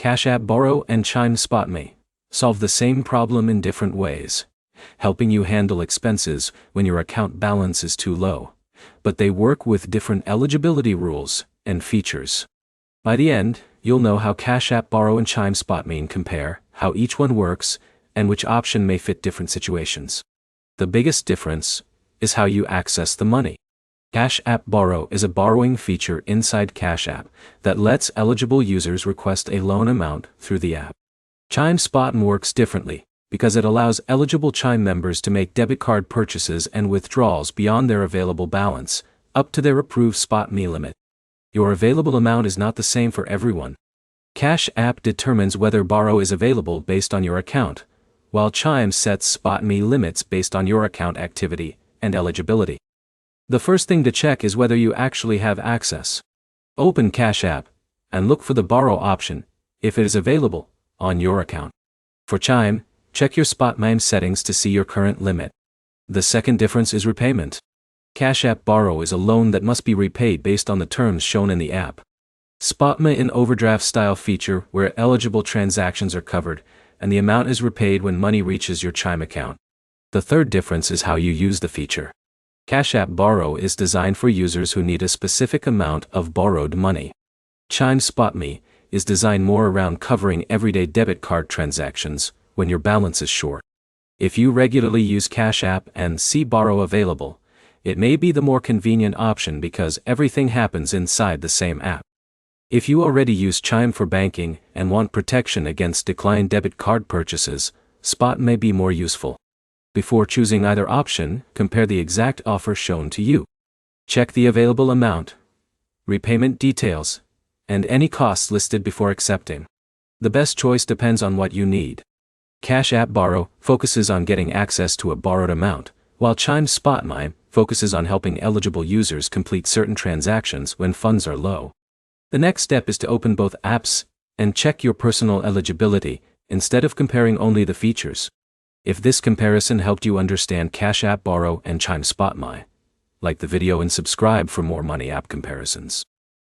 Cash App Borrow and Chime SpotMe solve the same problem in different ways, helping you handle expenses when your account balance is too low, but they work with different eligibility rules and features. By the end, you'll know how Cash App Borrow and Chime SpotMe compare, how each one works, and which option may fit different situations. The biggest difference is how you access the money. Cash App Borrow is a borrowing feature inside Cash App that lets eligible users request a loan amount through the app. Chime SpotMe works differently because it allows eligible Chime members to make debit card purchases and withdrawals beyond their available balance, up to their approved SpotMe limit. Your available amount is not the same for everyone. Cash App determines whether borrow is available based on your account, while Chime sets SpotMe limits based on your account activity and eligibility. The first thing to check is whether you actually have access. Open Cash App and look for the borrow option, if it is available, on your account. For Chime, check your SpotMe settings to see your current limit. The second difference is repayment. Cash App Borrow is a loan that must be repaid based on the terms shown in the app. SpotMe an overdraft-style feature where eligible transactions are covered, and the amount is repaid when money reaches your Chime account. The third difference is how you use the feature. Cash App Borrow is designed for users who need a specific amount of borrowed money. Chime SpotMe is designed more around covering everyday debit card transactions when your balance is short. If you regularly use Cash App and see borrow available, it may be the more convenient option because everything happens inside the same app. If you already use Chime for banking and want protection against declined debit card purchases, Spot may be more useful. Before choosing either option, compare the exact offer shown to you. Check the available amount, repayment details, and any costs listed before accepting. The best choice depends on what you need. Cash App Borrow focuses on getting access to a borrowed amount, while Chime SpotMe focuses on helping eligible users complete certain transactions when funds are low. The next step is to open both apps and check your personal eligibility instead of comparing only the features. If this comparison helped you understand Cash App Borrow and Chime SpotMe, like the video and subscribe for more money app comparisons.